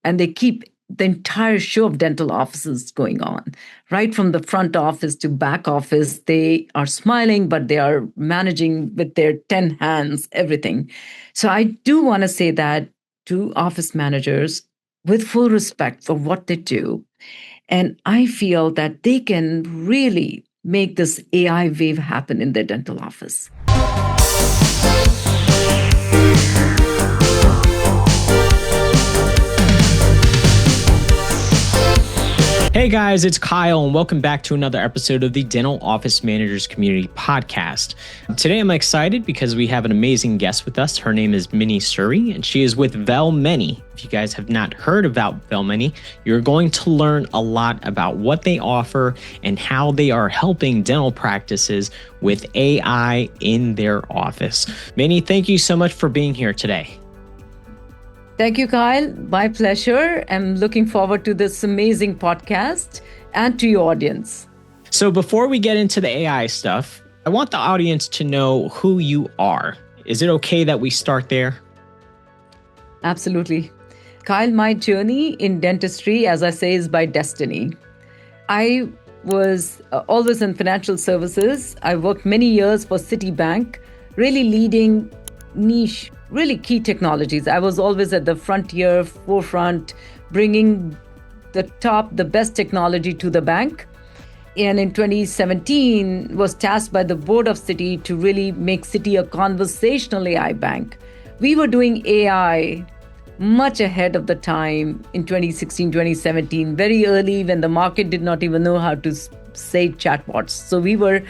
and they keep the entire show of dental offices going on, right from the front office to back office. They are smiling, but they are managing with their 10 hands, everything. So I do want to say that to office managers with full respect for what they do. And I feel that they can really make this AI wave happen in their dental office. Hey guys, it's Kyle, and welcome back to another episode of the Dental Office Managers Community Podcast. Today I'm excited because we have an amazing guest with us. Her name is Mini Suri, and she is with Velmeni. If you guys have not heard about Velmeni, you're going to learn a lot about what they offer and how they are helping dental practices with AI in their office. Mini, thank you so much for being here today. Thank you, Kyle. My pleasure. I'm looking forward to this amazing podcast and to your audience. So before we get into the AI stuff, I want the audience to know who you are. Is it okay that we start there? Absolutely. Kyle, my journey in dentistry, as I say, is by destiny. I was always in financial services. I worked many years for Citibank, really leading niche, really key technologies. I was always at the frontier, forefront, bringing the best technology to the bank. And in 2017, was tasked by the board of Citi to really make Citi a conversational AI bank. We were doing AI much ahead of the time in 2016, 2017, very early when the market did not even know how to say chatbots. So we were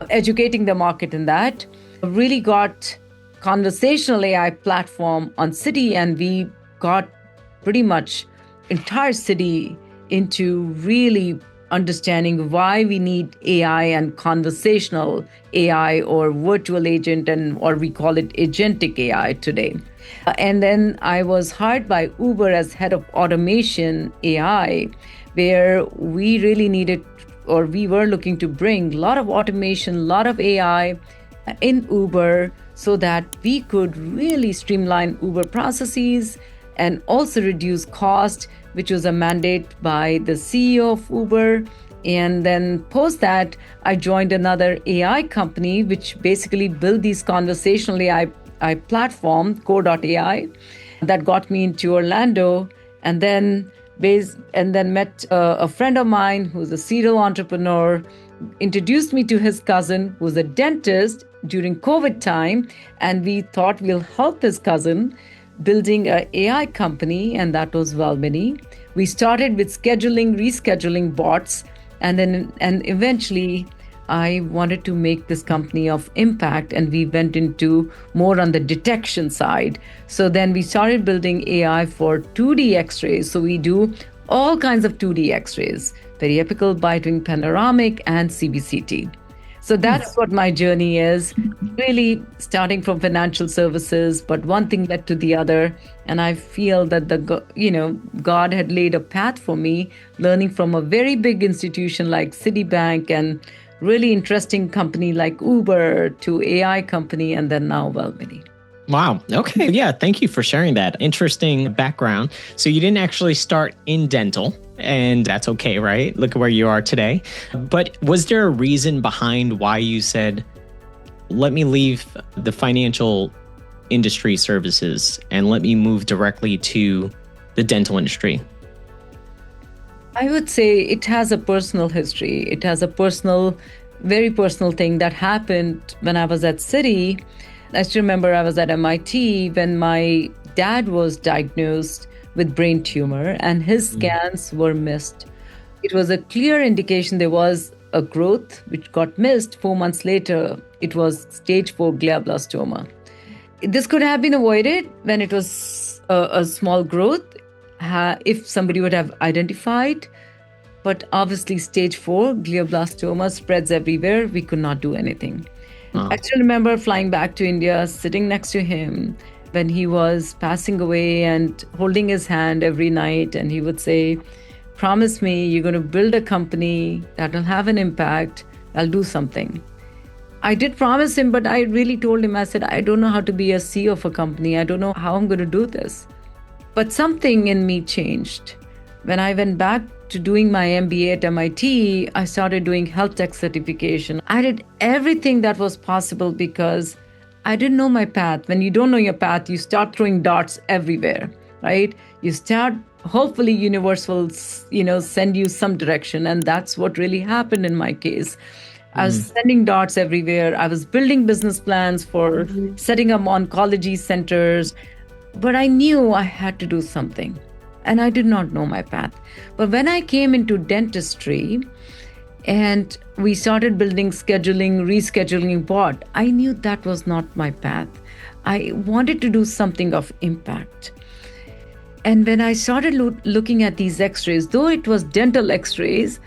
educating the market in that. Really got conversational AI platform on Citi, and we got pretty much entire Citi into really understanding why we need AI and conversational AI or virtual agent, or we call it agentic AI today. And then I was hired by Uber as head of automation AI, where we really needed, or we were looking to bring a lot of automation, a lot of AI in Uber, so that we could really streamline Uber processes and also reduce cost, which was a mandate by the CEO of Uber. And then post that, I joined another AI company, which basically built these conversational AI platform, Core.ai, that got me into Orlando. And then met a friend of mine who's a serial entrepreneur, introduced me to his cousin who's a dentist during COVID time, and we thought we'll help his cousin building an AI company, and that was Velmeni. We started with rescheduling bots, and eventually I wanted to make this company of impact, and we went into more on the detection side. So then we started building AI for 2D X-rays. So we do all kinds of 2D X-rays, periapical, bite-wing, panoramic, and CBCT. So that's what my journey is, really starting from financial services, but one thing led to the other. And I feel that God had laid a path for me, learning from a very big institution like Citibank and really interesting company like Uber to AI company, and then now Velmeni. Wow. Okay. Yeah. Thank you for sharing that. Interesting background. So you didn't actually start in dental, and that's okay, right? Look at where you are today. But was there a reason behind why you said, let me leave the financial industry services and let me move directly to the dental industry? I would say it has a personal history. It has a very personal thing that happened when I was at Citi. I still remember I was at MIT when my dad was diagnosed with brain tumor and his scans were missed. It was a clear indication there was a growth which got missed. 4 months later, it was stage 4 glioblastoma. This could have been avoided when it was a small growth, if somebody would have identified. But obviously, stage 4 glioblastoma spreads everywhere. We could not do anything. I still remember flying back to India, sitting next to him when he was passing away and holding his hand every night. And he would say, promise me you're going to build a company that will have an impact. I'll do something. I did promise him, but I really told him, I said, I don't know how to be a CEO of a company. I don't know how I'm going to do this. But something in me changed. When I went back to doing my MBA at MIT, I started doing health tech certification. I did everything that was possible because I didn't know my path. When you don't know your path, you start throwing darts everywhere, right? You start, hopefully universe will, send you some direction. And that's what really happened in my case. I was sending darts everywhere. I was building business plans for setting up oncology centers, but I knew I had to do something. And I did not know my path. But when I came into dentistry and we started building scheduling, rescheduling bot, I knew that was not my path. I wanted to do something of impact. And when I started looking at these x-rays, though it was dental x-rays,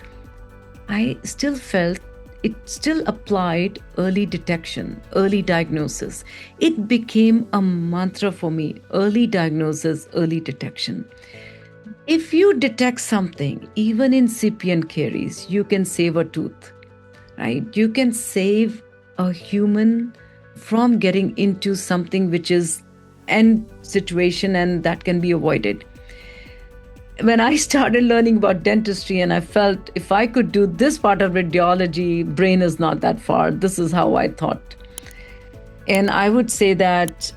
I still felt it still applied early detection, early diagnosis. It became a mantra for me, early diagnosis, early detection. If you detect something, even incipient caries, you can save a tooth, right? You can save a human from getting into something which is end situation and that can be avoided. When I started learning about dentistry and I felt if I could do this part of radiology, brain is not that far. This is how I thought. And I would say that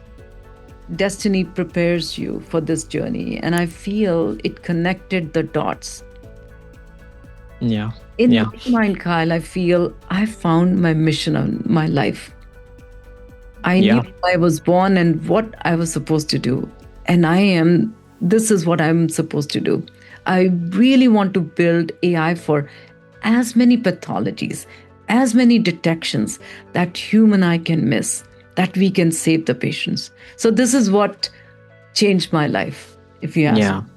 destiny prepares you for this journey. And I feel it connected the dots. Yeah. In my mind, Kyle, I feel I found my mission of my life. I knew I was born and what I was supposed to do. And this is what I'm supposed to do. I really want to build AI for as many pathologies, as many detections that human eye can miss, that we can save the patients. So this is what changed my life, if you ask me.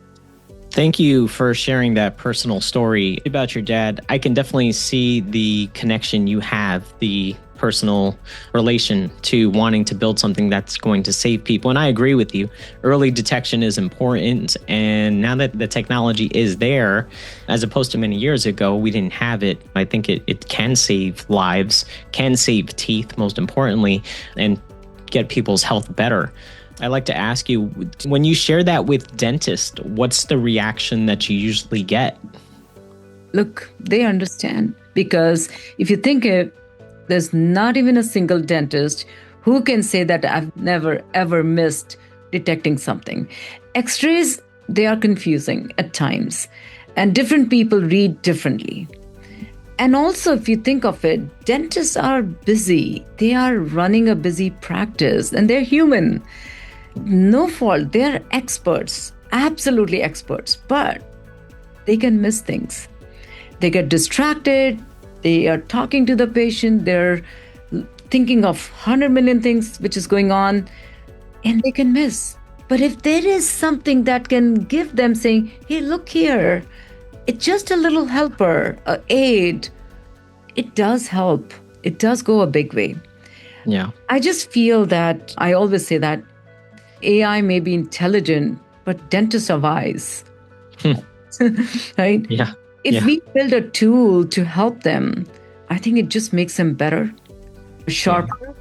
Thank you for sharing that personal story about your dad. I can definitely see the connection you have, the personal relation to wanting to build something that's going to save people. And I agree with you. Early detection is important. And now that the technology is there, as opposed to many years ago, we didn't have it. I think it can save lives, can save teeth, most importantly, and get people's health better. I'd like to ask you, when you share that with dentists, what's the reaction that you usually get? Look, they understand. Because if you think there's not even a single dentist who can say that I've never, ever missed detecting something. X-rays, they are confusing at times, and different people read differently. And also, if you think of it, dentists are busy. They are running a busy practice, and they're human. No fault, they're experts, absolutely experts, but they can miss things. They get distracted. They are talking to the patient, they're thinking of 100 million things which is going on, and they can miss. But if there is something that can give them saying, hey, look here, it's just a little helper, an aid, it does help. It does go a big way. Yeah. I just feel that, I always say that AI may be intelligent, but dentists are wise, right? Yeah. If we build a tool to help them, I think it just makes them better, sharper,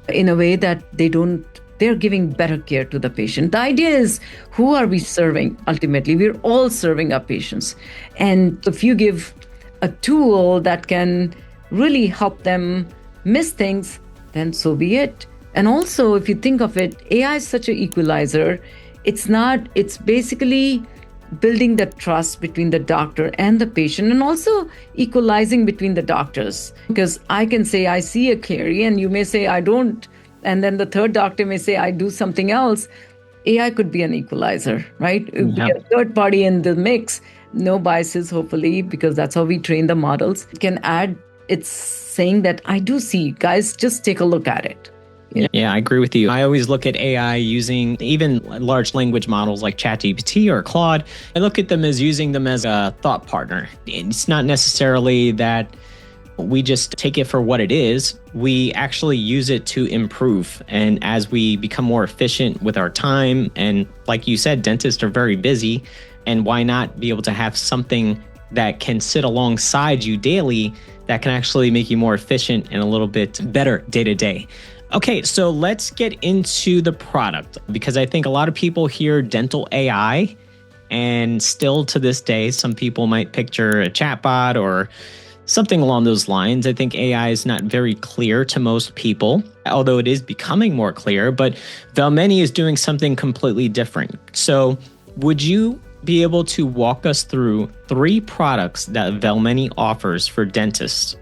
in a way that they're giving better care to the patient. The idea is, who are we serving? Ultimately, we're all serving our patients. And if you give a tool that can really help them miss things, then so be it. And also, if you think of it, AI is such an equalizer. It's basically building the trust between the doctor and the patient, and also equalizing between the doctors. Because I can say, I see a carie, and you may say, I don't. And then the third doctor may say, I do something else. AI could be an equalizer, right? Yeah. A third party in the mix, no biases, hopefully, because that's how we train the models. It can add, it's saying that I do see, guys, just take a look at it. Yeah, I agree with you. I always look at AI using even large language models like ChatGPT or Claude. I look at them as using them as a thought partner. It's not necessarily that we just take it for what it is. We actually use it to improve. And as we become more efficient with our time, and like you said, dentists are very busy, and why not be able to have something that can sit alongside you daily that can actually make you more efficient and a little bit better day to day. Okay, so let's get into the product because I think a lot of people hear dental AI, and still to this day, some people might picture a chatbot or something along those lines. I think AI is not very clear to most people, although it is becoming more clear, but Velmeni is doing something completely different. So would you be able to walk us through 3 products that Velmeni offers for dentists?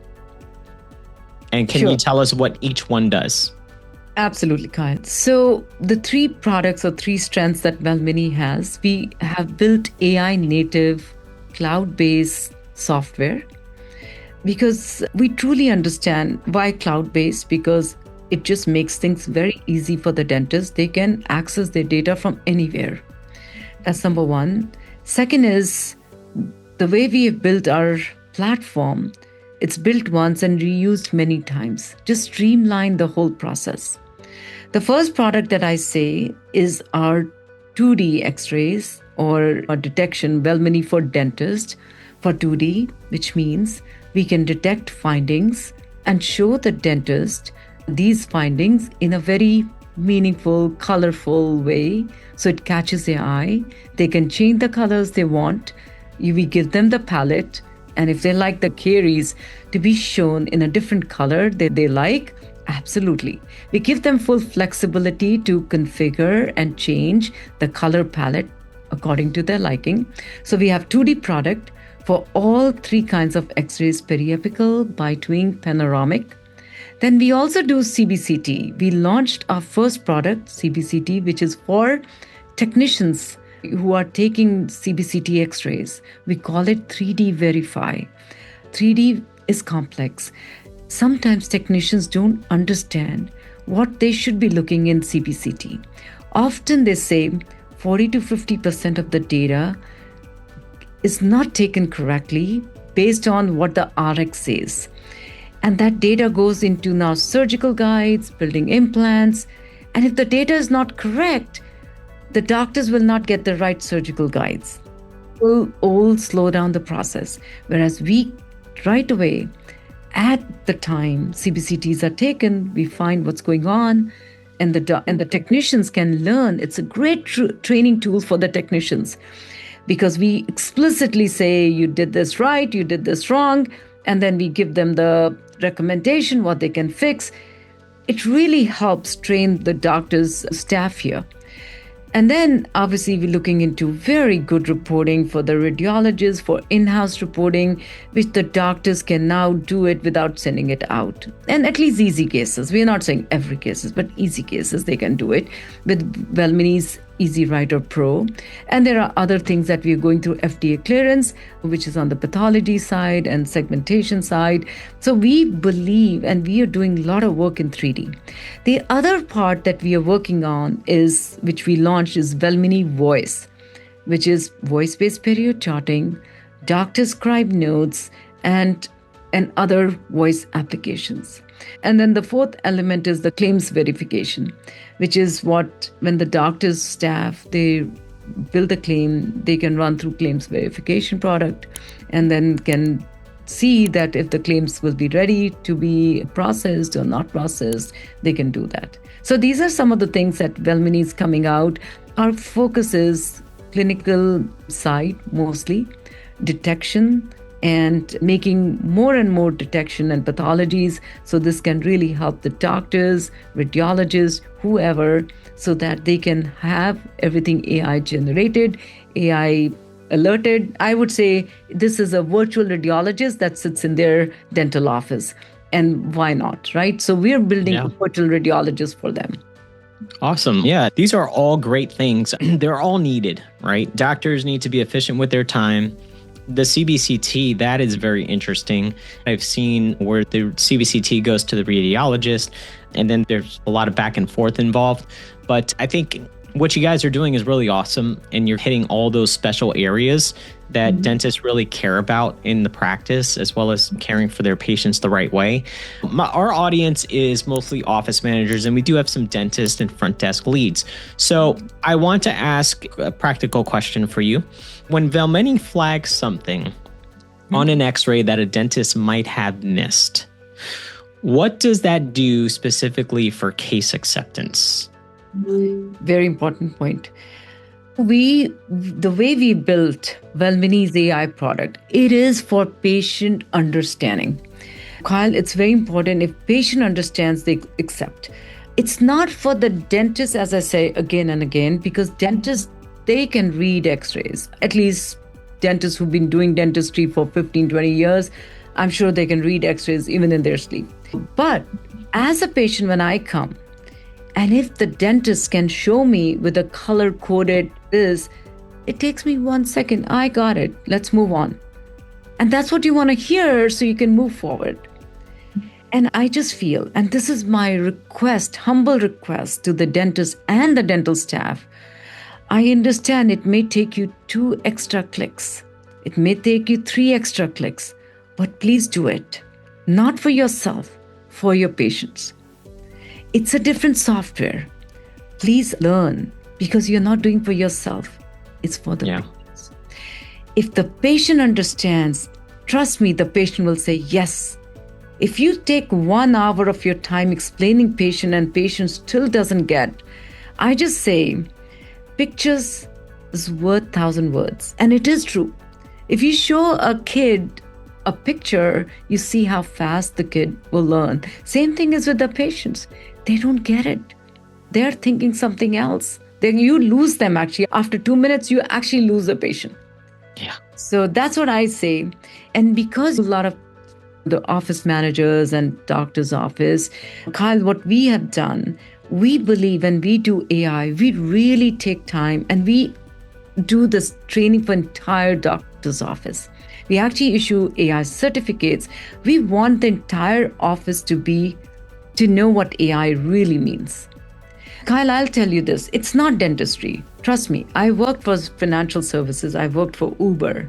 And can you tell us what each one does? Absolutely, Kyle. So the 3 products or 3 strengths that Velmeni has, we have built AI native cloud-based software because we truly understand why cloud-based, because it just makes things very easy for the dentist. They can access their data from anywhere. That's number one. Second is the way we have built our platform. It's built once and reused many times. Just streamline the whole process. The first product that I say is our 2D X-rays or detection, Velmeni for dentist for 2D, which means we can detect findings and show the dentist these findings in a very meaningful, colorful way. So it catches their eye. They can change the colors they want. We give them the palette. And if they like the caries to be shown in a different color that they like, absolutely. We give them full flexibility to configure and change the color palette according to their liking. So we have 2D product for all 3 kinds of X-rays, periapical, bite-wing, panoramic. Then we also do CBCT. We launched our first product, CBCT, which is for technicians who are taking CBCT X-rays. We call it 3D Verify. 3D is complex. Sometimes technicians don't understand what they should be looking in CBCT. Often they say 40 to 50% of the data is not taken correctly based on what the RX says. And that data goes into now surgical guides, building implants. And if the data is not correct, the doctors will not get the right surgical guides. It will all slow down the process. Whereas we, right away, at the time CBCTs are taken, we find what's going on, and the technicians can learn. It's a great training tool for the technicians because we explicitly say you did this right, you did this wrong, and then we give them the recommendation, what they can fix. It really helps train the doctors' staff here. And then obviously we're looking into very good reporting for the radiologists, for in-house reporting, which the doctors can now do it without sending it out. And at least easy cases. We're not saying every cases, but easy cases, they can do it with Velmeni's Easy Writer Pro. And there are other things that we are going through FDA clearance, which is on the pathology side and segmentation side. So we believe, and we are doing a lot of work in 3D. The other part that we are working on is, which we launched, is Velmeni Voice, which is voice-based period charting, doctor scribe notes, and other voice applications. And then the fourth element is the claims verification, which is what, when the doctor's staff, they build a claim, they can run through claims verification product and then can see that if the claims will be ready to be processed or not processed, they can do that. So these are some of the things that Velmeni is coming out. Our focus is clinical side mostly, detection, and making more and more detection and pathologies. So this can really help the doctors, radiologists, whoever, so that they can have everything AI generated, AI alerted. I would say this is a virtual radiologist that sits in their dental office. And why not, right? So we're building a virtual radiologist for them. Awesome. Yeah, these are all great things. They're all needed, right? Doctors need to be efficient with their time. The CBCT, that is very interesting. I've seen where the CBCT goes to the radiologist, and then there's a lot of back and forth involved. But I think what you guys are doing is really awesome, and you're hitting all those special areas that dentists really care about in the practice, as well as caring for their patients the right way. Our audience is mostly office managers, and we do have some dentists and front desk leads. So I want to ask a practical question for you. When Velmeni flags something on an X-ray that a dentist might have missed, What does that do specifically for case acceptance? Very important point. The way we built Velmeni's AI product, it is for patient understanding. Kyle, it's very important. If patient understands, they accept. It's not for the dentist, as I say again and again, because dentists, they can read x-rays. At least dentists who've been doing dentistry for 15, 20 years, I'm sure they can read x-rays even in their sleep. But as a patient, when I come, and if the dentist can show me with a color-coded this, it takes me 1 second. I got it. Let's move on. And that's what you want to hear so you can move forward. And I just feel, and this is my request, humble request to the dentist and the dental staff, I understand it may take you 2 extra clicks. It may take you 3 extra clicks, but please do it. Not for yourself, for your patients. It's a different software. Please learn, because you're not doing for yourself. It's for the patients. If the patient understands, trust me, the patient will say yes. If you take 1 hour of your time explaining patient and patient still doesn't get, I just say, pictures is worth 1,000 words. And it is true. If you show a kid a picture, you see how fast the kid will learn. Same thing is with the patients. They don't get it. They're thinking something else. Then you lose them actually. After 2 minutes, you actually lose the patient. Yeah. So that's what I say. And because a lot of the office managers and doctor's office, Kyle, what we have done, we believe when we do AI, we really take time and we do this training for entire doctor's office. We actually issue AI certificates. We want the entire office to know what AI really means. Kyle, I'll tell you this, it's not dentistry. Trust me, I worked for financial services. I worked for Uber.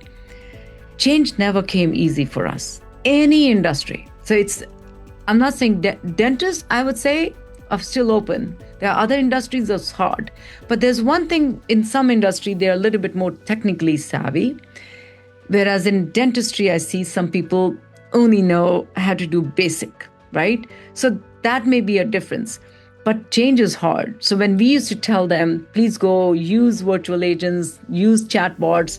Change never came easy for us. Any industry. So I'm not saying dentists, I would say, are still open. There are other industries that's hard. But there's one thing, in some industry, they're a little bit more technically savvy. Whereas in dentistry, I see some people only know how to do basic, right? So that may be a difference. But change is hard. So when we used to tell them, please go use virtual agents, use chatbots,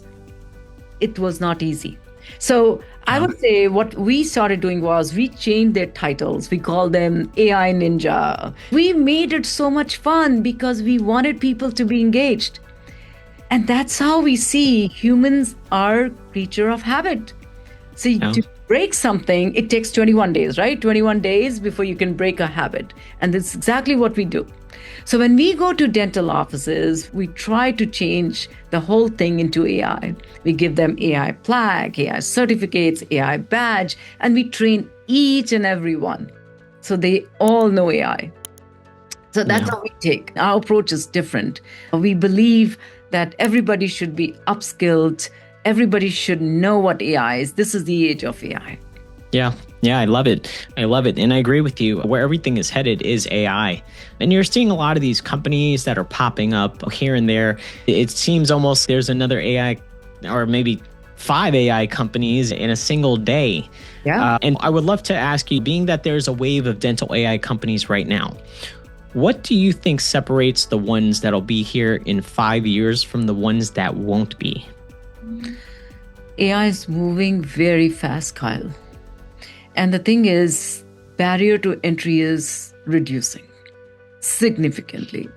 it was not easy. So I would say what we started doing was we changed their titles. We called them AI Ninja. We made it so much fun because we wanted people to be engaged. And that's how we see humans are creature of habit. So to break something, it takes 21 days, right? 21 days before you can break a habit. And that's exactly what we do. So when we go to dental offices, we try to change the whole thing into AI. We give them AI plaque, AI certificates, AI badge, and we train each and every one. So they all know AI. So that's how we take. Our approach is different. We believe that everybody should be upskilled. Everybody should know what AI is. This is the age of AI. Yeah, I love it. And I agree with you. Where everything is headed is AI. And you're seeing a lot of these companies that are popping up here and there. It seems almost there's another AI or maybe 5 AI companies in a single day. Yeah. And I would love to ask you, being that there's a wave of dental AI companies right now, what do you think separates the ones that'll be here in 5 years from the ones that won't be? AI is moving very fast, Kyle. And the thing is, barrier to entry is reducing significantly.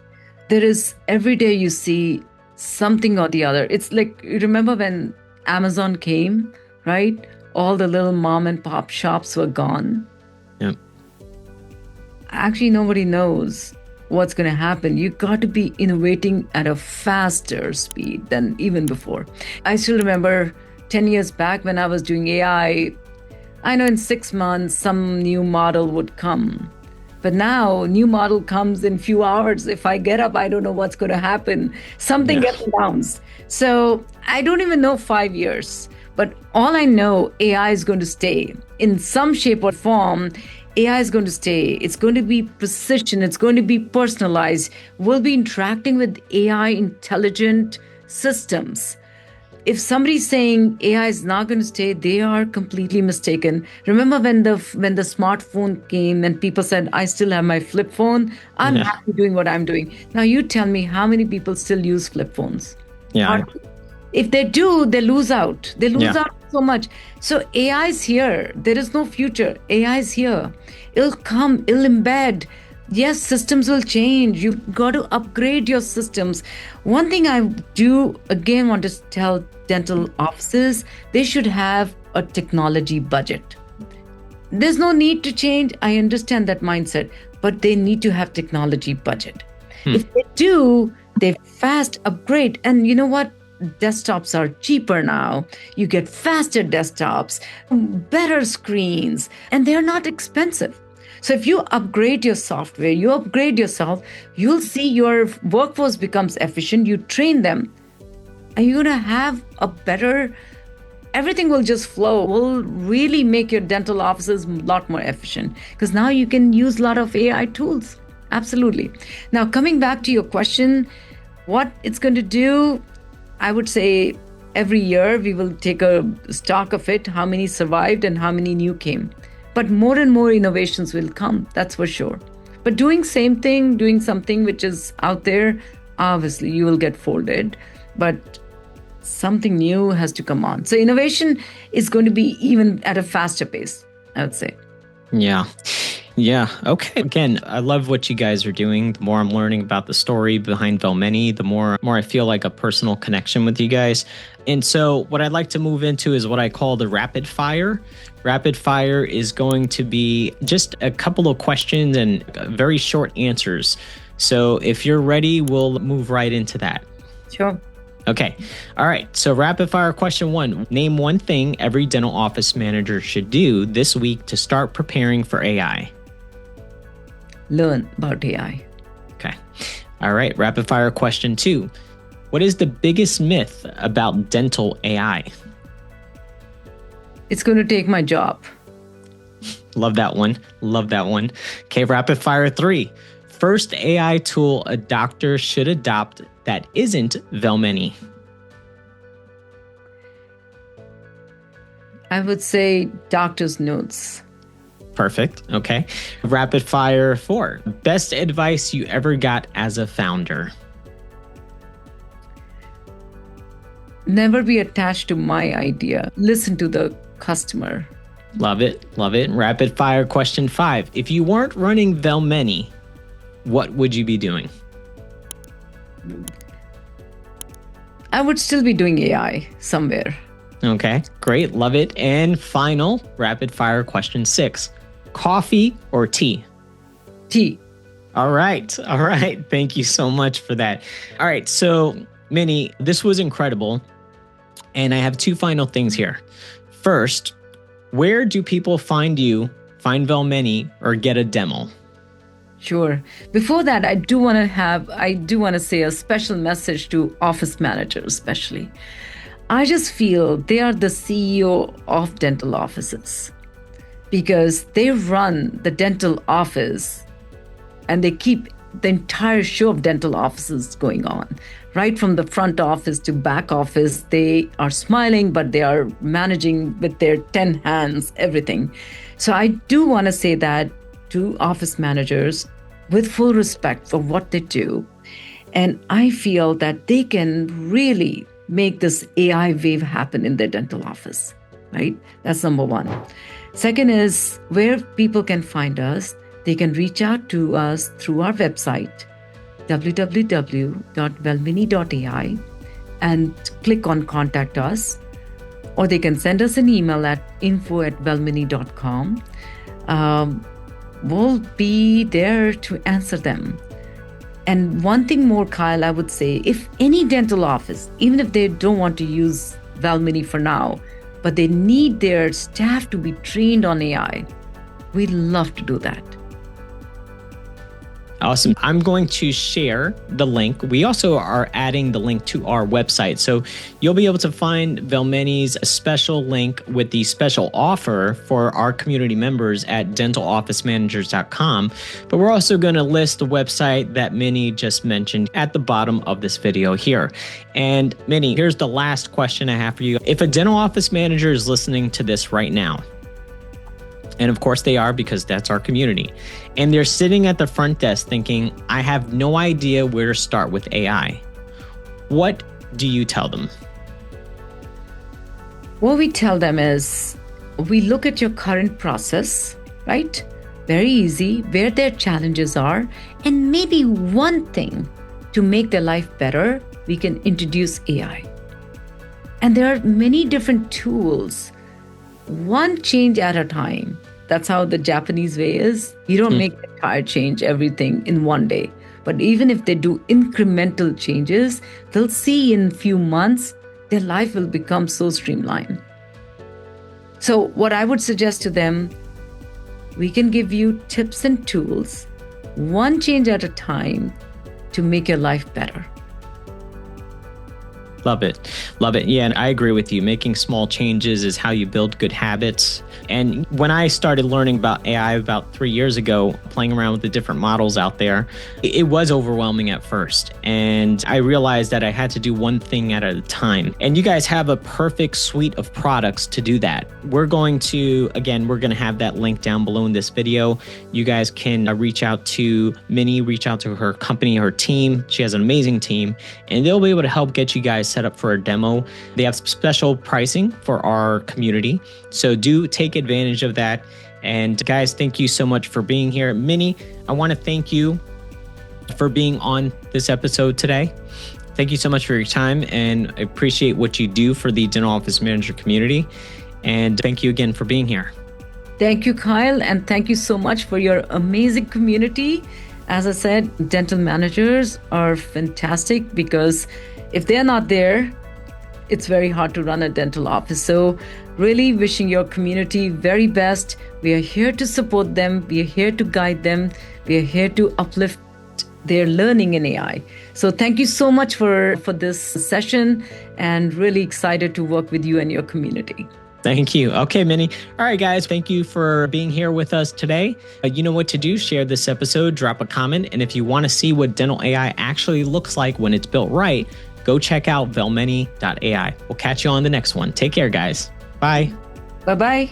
There is, every day you see something or the other. It's like, you remember when Amazon came, right? All the little mom and pop shops were gone. Yep. Actually, nobody knows what's going to happen. You got to be innovating at a faster speed than even before. I still remember 10 years back when I was doing AI, I know in 6 months, some new model would come. But now, new model comes in few hours. If I get up, I don't know what's going to happen. Something gets announced. So I don't even know 5 years. But all I know, AI is going to stay. In some shape or form, AI is going to stay. It's going to be precision. It's going to be personalized. We'll be interacting with AI intelligent systems. if somebody's saying AI is not going to stay, they are completely mistaken. Remember when the smartphone came and people said, I still have my flip phone. I'm happy doing what I'm doing. Now you tell me how many people still use flip phones? Yeah. If they do, they lose out. They lose out so much. So AI is here. There is no future. AI is here. It'll come, it'll embed. Yes, systems will change. You've got to upgrade your systems. One thing I do, again, want to tell dental offices, they should have a technology budget. There's no need to change. I understand that mindset, but they need to have technology budget. If they do, they fast upgrade. And you know what? Desktops are cheaper now. You get faster desktops, better screens, and they're not expensive. So if you upgrade your software, you upgrade yourself, you'll see your workforce becomes efficient. You train them, and you're going to have a better, everything will just flow. Will really make your dental offices a lot more efficient because now you can use a lot of AI tools. Absolutely. Now, coming back to your question, what it's going to do, I would say every year we will take a stock of it, how many survived and how many new came. But more and more innovations will come, that's for sure. But doing same thing, doing something which is out there, obviously you will get folded, but something new has to come on. So innovation is going to be even at a faster pace, I would say. Yeah. Okay. Again, I love what you guys are doing. The more I'm learning about the story behind Velmeni, the more I feel like a personal connection with you guys. And so what I'd like to move into is what I call the rapid fire. Rapid fire is going to be just a couple of questions and very short answers. So if you're ready, we'll move right into that. Sure. Okay. All right. So rapid fire question 1. Name one thing every dental office manager should do this week to start preparing for AI. Learn about AI. Okay. All right. Rapid fire question 2. What is the biggest myth about dental AI? It's going to take my job. Love that one. Okay. Rapid fire 3. First AI tool a doctor should adopt that isn't Velmeni. I would say doctor's notes. Perfect. Okay. Rapid fire 4. Best advice you ever got as a founder. Never be attached to my idea. Listen to the customer. Love it. Rapid fire question 5. If you weren't running Velmeni, what would you be doing? I would still be doing AI somewhere. Okay, great. Love it. And final rapid fire question 6. Coffee or tea? Tea. All right. Thank you so much for that. All right. So, Mini, this was incredible. And I have 2 final things here. First, where do people find you, find Velmeni, or get a demo? Sure. Before that, I do want to say a special message to office managers, especially. I just feel they are the CEO of dental offices because they run the dental office and they keep the entire show of dental offices going on. Right from the front office to back office, they are smiling, but they are managing with their 10 hands, everything. So I do want to say that to office managers with full respect for what they do. And I feel that they can really make this AI wave happen in their dental office, right? That's number 1. Second is where people can find us. They can reach out to us through our website, www.velmeni.ai, and click on Contact Us. Or they can send us an email at info@velmeni.com. We'll be there to answer them. And one thing more, Kyle, I would say, if any dental office, even if they don't want to use Velmeni for now, but they need their staff to be trained on AI, we'd love to do that. Awesome. I'm going to share the link. We also are adding the link to our website. So you'll be able to find Velmeni's special link with the special offer for our community members at dentalofficemanagers.com. But we're also going to list the website that Mini just mentioned at the bottom of this video here. And Mini, here's the last question I have for you. If a dental office manager is listening to this right now, and of course they are because that's our community, and they're sitting at the front desk thinking, I have no idea where to start with AI, what do you tell them? What we tell them is, we look at your current process, right? Very easy, where their challenges are, and maybe one thing to make their life better, we can introduce AI. And there are many different tools, one change at a time. That's how the Japanese way is. You don't make the entire change, everything in one day. But even if they do incremental changes, they'll see in a few months, their life will become so streamlined. So what I would suggest to them, we can give you tips and tools, one change at a time, to make your life better. Love it. Love it. Yeah, and I agree with you. Making small changes is how you build good habits. And when I started learning about AI about 3 years ago, playing around with the different models out there, it was overwhelming at first. And I realized that I had to do one thing at a time. And you guys have a perfect suite of products to do that. We're going to have that link down below in this video. You guys can reach out to Mini, reach out to her company, her team. She has an amazing team, and they'll be able to help get you guys set up for a demo. They have special pricing for our community, so do take advantage of that. And guys, thank you so much for being here. Mini, I want to thank you for being on this episode today. Thank you so much for your time, and I appreciate what you do for the dental office manager community. And thank you again for being here. Thank you, Kyle, and thank you so much for your amazing community. As I said, dental managers are fantastic because if they're not there, it's very hard to run a dental office. So really wishing your community very best. We are here to support them. We are here to guide them. We are here to uplift their learning in AI. So thank you so much for this session, and really excited to work with you and your community. Thank you. Okay, Mini. All right, guys. Thank you for being here with us today. You know what to do. Share this episode, drop a comment. And if you want to see what dental AI actually looks like when it's built right, go check out velmeni.ai. We'll catch you on the next one. Take care, guys. Bye. Bye-bye.